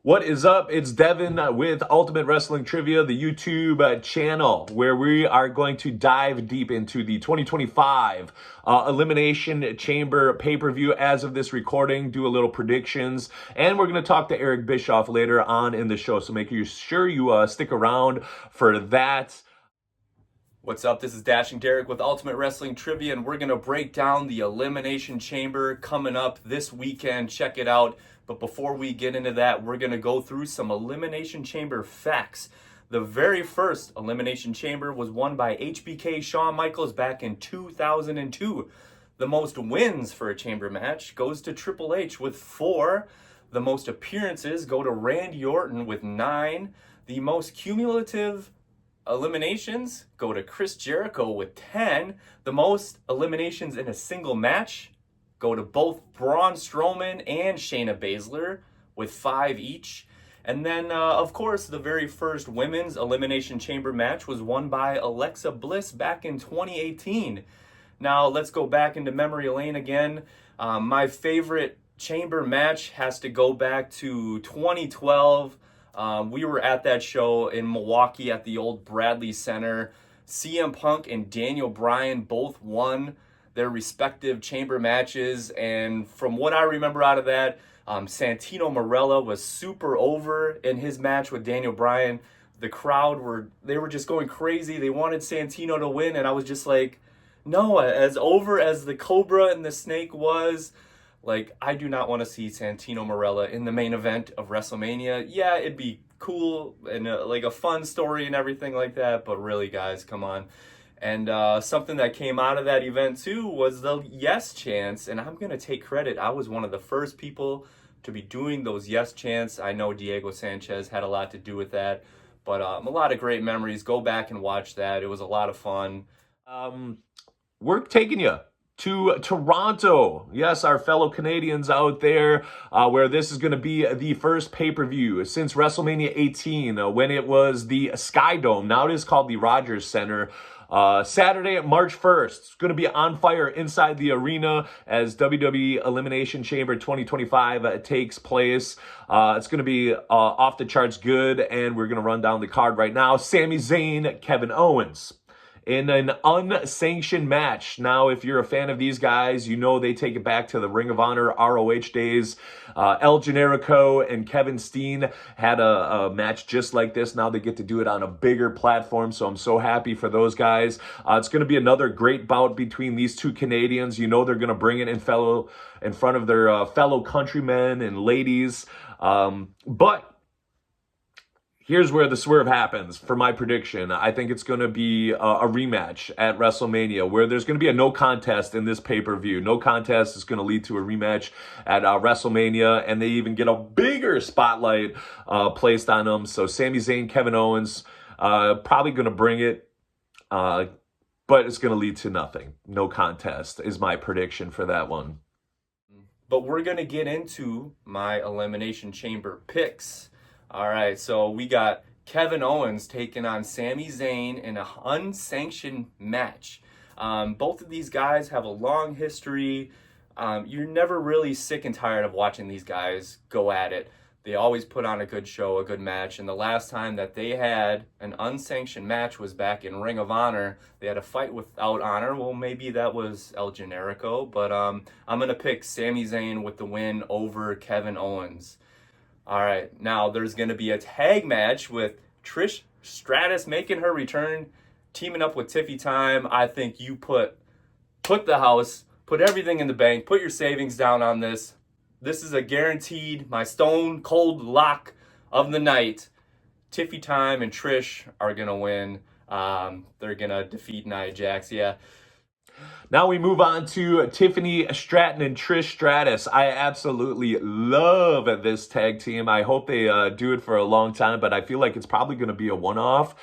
What is up? It's Devon with Ultimate Wrestling Trivia, the YouTube channel, where we are going to dive deep into the 2025 Elimination Chamber pay-per-view as of this recording, do a little predictions, and we're going to talk to Eric Bischoff later on in the show, so make sure you stick around for that. What's up? This is Dashing Derek with Ultimate Wrestling Trivia, and we're going to break down the Elimination Chamber coming up this weekend. Check it out. But before we get into that, we're going to go through some Elimination Chamber facts. The very first Elimination Chamber was won by HBK Shawn Michaels back in 2002. The most wins for a chamber match goes to Triple H with 4. The most appearances go to Randy Orton with 9. The most cumulative eliminations go to Chris Jericho with 10. The most eliminations in a single match go to both Braun Strowman and Shayna Baszler with 5 each. And then, of course, the very first women's Elimination Chamber match was won by Alexa Bliss back in 2018. Now, let's go back into memory lane again. My favorite chamber match has to go back to 2012. We were at that show in Milwaukee at the old Bradley Center. CM Punk and Daniel Bryan both won their respective chamber matches, and from what I remember out of that, Santino Marella was super over in his match with Daniel Bryan. The crowd were just going crazy. They wanted Santino to win, and I was just like, no, as over as the Cobra and the Snake was, like, I do not want to see Santino Marella in the main event of WrestleMania. Yeah, it'd be cool and like a fun story and everything like that, but really, guys, come on. And something that came out of that event too was the yes chants, and I'm going to take credit. I was one of the first people to be doing those yes chants. I know Diego Sanchez had a lot to do with that, but a lot of great memories. Go back and watch that. It was a lot of fun. We're taking you to Toronto. Yes, our fellow Canadians out there, where this is going to be the first pay-per-view since WrestleMania 18, when it was the Sky Dome. Now it is called the Rogers Center. Saturday, March 1st. It's going to be on fire inside the arena as WWE Elimination Chamber 2025 takes place. It's going to be off the charts good, and we're going to run down the card right now. Sami Zayn, Kevin Owens in an unsanctioned match. Now, if you're a fan of these guys, you know they take it back to the Ring of Honor ROH days. El Generico and Kevin Steen had a match just like this. Now they get to do it on a bigger platform, so I'm so happy for those guys. It's going to be another great bout between these two Canadians. You know they're going to bring it in front of their fellow countrymen and ladies. But here's where the swerve happens for my prediction. I think it's going to be a rematch at WrestleMania, where there's going to be a no contest in this pay-per-view. No contest is going to lead to a rematch at WrestleMania, and they even get a bigger spotlight placed on them. So Sami Zayn, Kevin Owens, probably going to bring it, but it's going to lead to nothing. No contest is my prediction for that one. But we're going to get into my Elimination Chamber picks. All right, so we got Kevin Owens taking on Sami Zayn in an unsanctioned match. Both of these guys have a long history. You're never really sick and tired of watching these guys go at it. They always put on a good show, a good match. And the last time that they had an unsanctioned match was back in Ring of Honor. They had a fight without honor. Well, maybe that was El Generico, but I'm going to pick Sami Zayn with the win over Kevin Owens. All right, now there's going to be a tag match with Trish Stratus making her return, teaming up with Tiffy Time. I think you put the house, put everything in the bank, put your savings down on this. This is a guaranteed, my stone cold lock of the night. Tiffy Time and Trish are going to win. They're going to defeat Nia Jax, yeah. Now we move on to Tiffany Stratton and Trish Stratus. I absolutely love this tag team. I hope they do it for a long time, but I feel like it's probably going to be a one-off.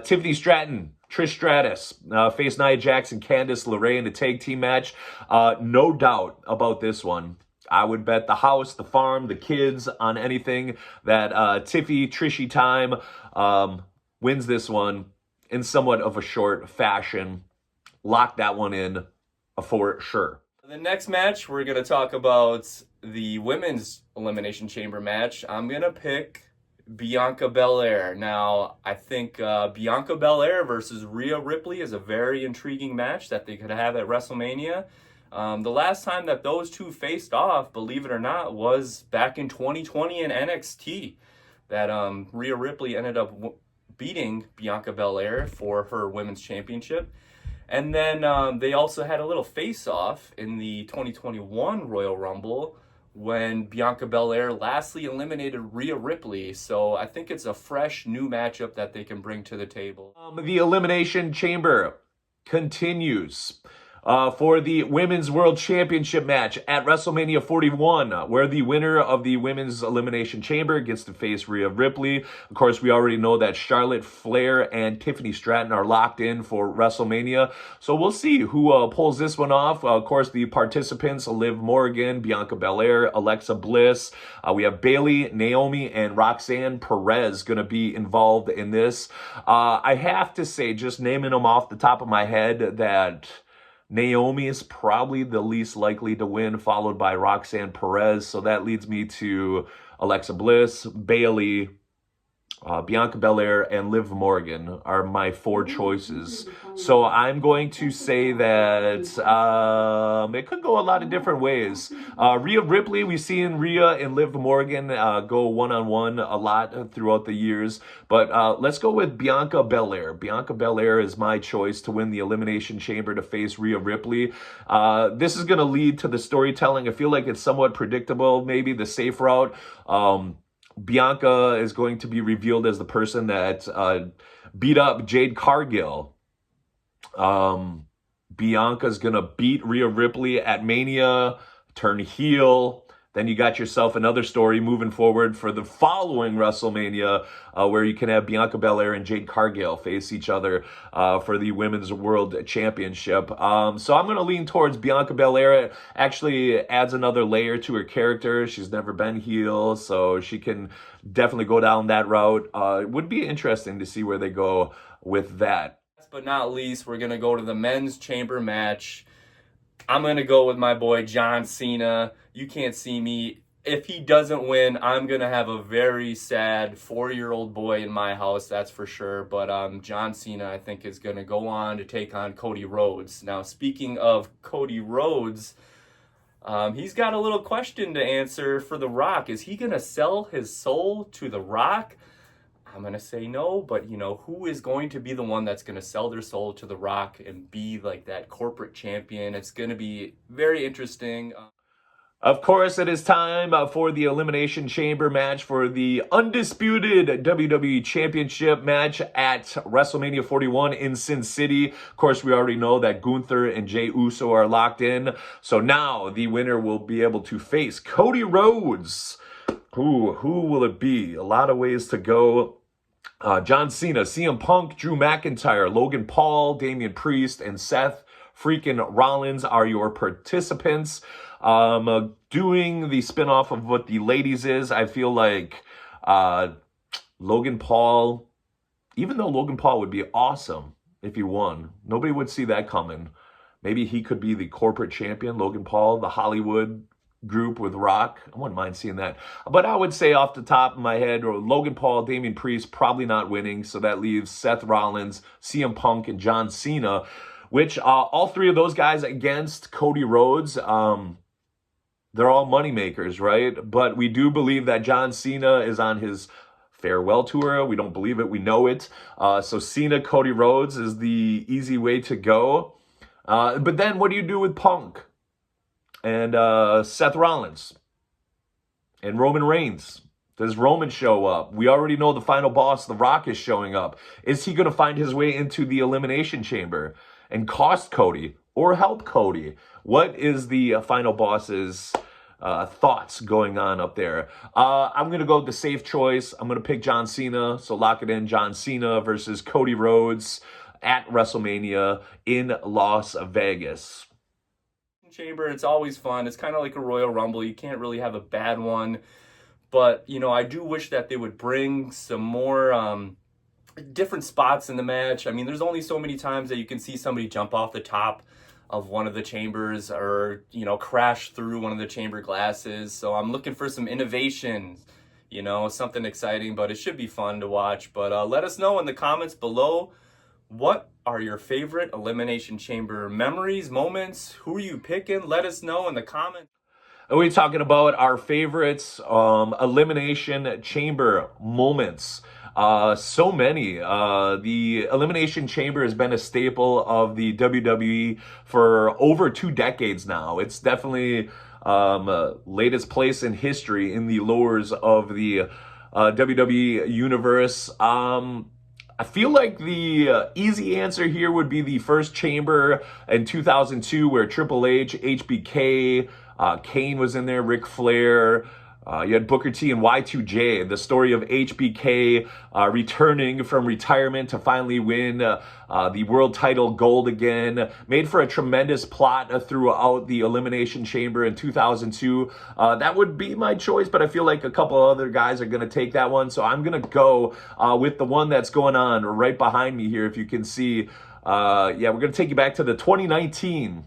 Tiffany Stratton, Trish Stratus face Nia Jax and Candice LeRae in a tag team match. No doubt about this one. I would bet the house, the farm, the kids on anything that Trishy Time wins this one in somewhat of a short fashion. Lock that one in for sure. The next match, we're going to talk about the women's Elimination Chamber match, I'm going to pick Bianca Belair. Now, I think Bianca Belair versus Rhea Ripley is a very intriguing match that they could have at WrestleMania. The last time that those two faced off, believe it or not, was back in 2020 in NXT. That Rhea Ripley ended up beating Bianca Belair for her women's championship. And then they also had a little face-off in the 2021 Royal Rumble when Bianca Belair lastly eliminated Rhea Ripley. So I think it's a fresh new matchup that they can bring to the table. The Elimination Chamber continues. For the Women's World Championship match at WrestleMania 41, where the winner of the Women's Elimination Chamber gets to face Rhea Ripley. Of course, we already know that Charlotte Flair and Tiffany Stratton are locked in for WrestleMania. So we'll see who pulls this one off. Of course, the participants, Liv Morgan, Bianca Belair, Alexa Bliss. We have Bayley, Naomi, and Roxanne Perez going to be involved in this. I have to say, just naming them off the top of my head, that Naomi is probably the least likely to win, followed by Roxanne Perez. So that leads me to Alexa Bliss, Bayley, Bianca Belair, and Liv Morgan are my four choices. So I'm going to say that it could go a lot of different ways. Rhea Ripley, we've seen Rhea and Liv Morgan go one-on-one a lot throughout the years. But let's go with Bianca Belair. Bianca Belair is my choice to win the Elimination Chamber to face Rhea Ripley. This is going to lead to the storytelling. I feel like it's somewhat predictable, maybe the safe route. Bianca is going to be revealed as the person that beat up Jade Cargill. Bianca's going to beat Rhea Ripley at Mania, turn heel. Then you got yourself another story moving forward for the following WrestleMania, where you can have Bianca Belair and Jade Cargill face each other for the Women's World Championship. So I'm going to lean towards Bianca Belair. It actually adds another layer to her character. She's never been heel, so she can definitely go down that route. It would be interesting to see where they go with that. Last but not least, we're going to go to the men's chamber match. I'm going to go with my boy John Cena. You can't see me. If he doesn't win, I'm going to have a very sad 4-year-old boy in my house, that's for sure. But John Cena, I think, is going to go on to take on Cody Rhodes. Now, speaking of Cody Rhodes, he's got a little question to answer for The Rock. Is he going to sell his soul to The Rock? I'm going to say no, but, you know, who is going to be the one that's going to sell their soul to The Rock and be like that corporate champion? It's going to be very interesting. Of course, it is time for the Elimination Chamber match for the undisputed WWE Championship match at WrestleMania 41 in Sin City. Of course, we already know that Gunther and Jey Uso are locked in. So now the winner will be able to face Cody Rhodes. Who will it be? A lot of ways to go. John Cena, CM Punk, Drew McIntyre, Logan Paul, Damian Priest, and Seth freaking Rollins are your participants. Doing the spinoff of what the ladies is, I feel like Logan Paul, even though Logan Paul would be awesome if he won, nobody would see that coming. Maybe he could be the corporate champion, Logan Paul, the Hollywood group with Rock. I wouldn't mind seeing that. But I would say off the top of my head, or Logan Paul, Damian Priest, probably not winning. So that leaves Seth Rollins, CM Punk, and John Cena, which all three of those guys against Cody Rhodes, they're all moneymakers, right? But we do believe that John Cena is on his farewell tour. We don't believe it. We know it. So Cena, Cody Rhodes is the easy way to go. But then what do you do with Punk and Seth Rollins and Roman Reigns? Does Roman show up? We already know the final boss, The Rock, is showing up. Is he going to find his way into the Elimination Chamber and cost Cody or help Cody? What is the final boss's thoughts going on up there? I'm going to go with the safe choice. I'm going to pick John Cena. So lock it in. John Cena versus Cody Rhodes at WrestleMania in Las Vegas. Chamber, it's always fun. It's kind of like a Royal Rumble. You can't really have a bad one. But, you know, I do wish that they would bring some more different spots in the match. I mean, there's only so many times that you can see somebody jump off the top of one of the chambers or, you know, crash through one of the chamber glasses. So I'm looking for some innovations, you know, something exciting, but it should be fun to watch. But let us know in the comments below, what are your favorite Elimination Chamber memories, moments? Who are you picking? Let us know in the comments. And we're talking about our favorites Elimination Chamber moments. So many. The Elimination Chamber has been a staple of the WWE for over 2 decades now. It's definitely laid its place in history in the lores of the WWE universe. I feel like the easy answer here would be the first chamber in 2002 where Triple H, HBK, Kane was in there, Ric Flair. You had Booker T and Y2J, the story of HBK returning from retirement to finally win the world title gold again. Made for a tremendous plot throughout the Elimination Chamber in 2002. That would be my choice, but I feel like a couple other guys are going to take that one. So I'm going to go with the one that's going on right behind me here, if you can see. Yeah, we're going to take you back to the 2019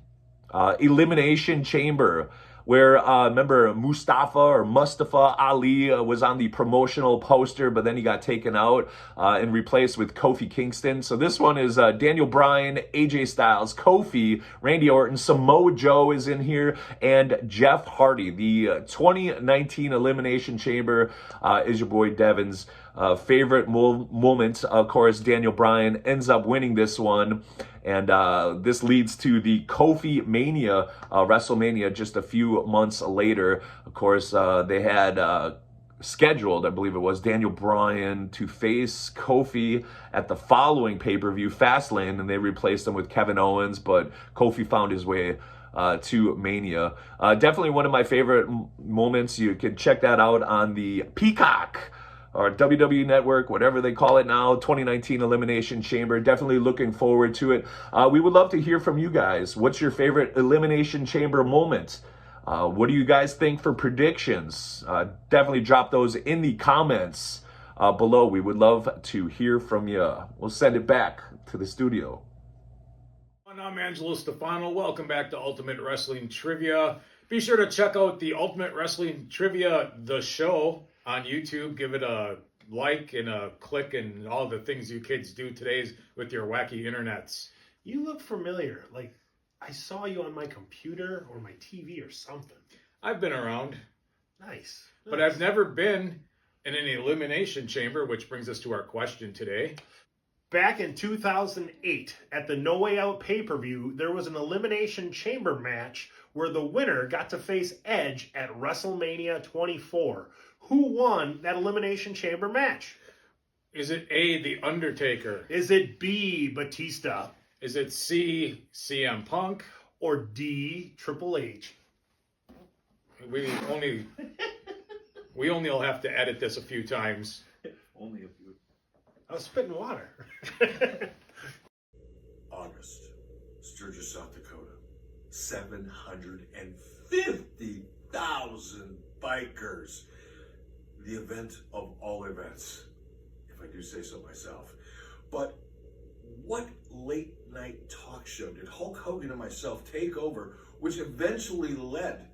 Elimination Chamber, where remember Mustafa Ali was on the promotional poster, but then he got taken out and replaced with Kofi Kingston. So this one is Daniel Bryan, AJ Styles, Kofi, Randy Orton, Samoa Joe is in here, and Jeff Hardy. The 2019 Elimination Chamber is your boy Devon's favorite moment. Of course, Daniel Bryan ends up winning this one, and this leads to the Kofi Mania, WrestleMania, just a few months later. Of course, they had scheduled, I believe it was, Daniel Bryan to face Kofi at the following pay-per-view, Fastlane, and they replaced him with Kevin Owens, but Kofi found his way to Mania. Definitely one of my favorite moments. You can check that out on the Peacock or WWE Network, whatever they call it now, 2019 Elimination Chamber. Definitely looking forward to it. We would love to hear from you guys. What's your favorite Elimination Chamber moment? What do you guys think for predictions? Definitely drop those in the comments below. We would love to hear from you. We'll send it back to the studio. I'm Angelo Stefano. Welcome back to Ultimate Wrestling Trivia. Be sure to check out the Ultimate Wrestling Trivia, the show, on YouTube. Give it a like and a click and all the things you kids do today with your wacky internets. You look familiar. Like, I saw you on my computer or my TV or something. I've been around, Nice. but I've never been in an elimination chamber, which brings us to our question today. Back in 2008, at the No Way Out pay-per-view, there was an Elimination Chamber match where the winner got to face Edge at WrestleMania 24. Who won that Elimination Chamber match? Is it A, The Undertaker? Is it B, Batista? Is it C, CM Punk? Or D, Triple H? We only will have to edit this a few times. Only a few. I was spitting water. August, Sturgis, South Dakota. 750,000 bikers. The event of all events, if I do say so myself. But what late night talk show did Hulk Hogan and myself take over, which eventually led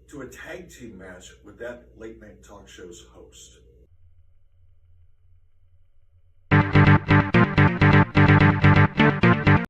to a tag team match with that late night talk show's host?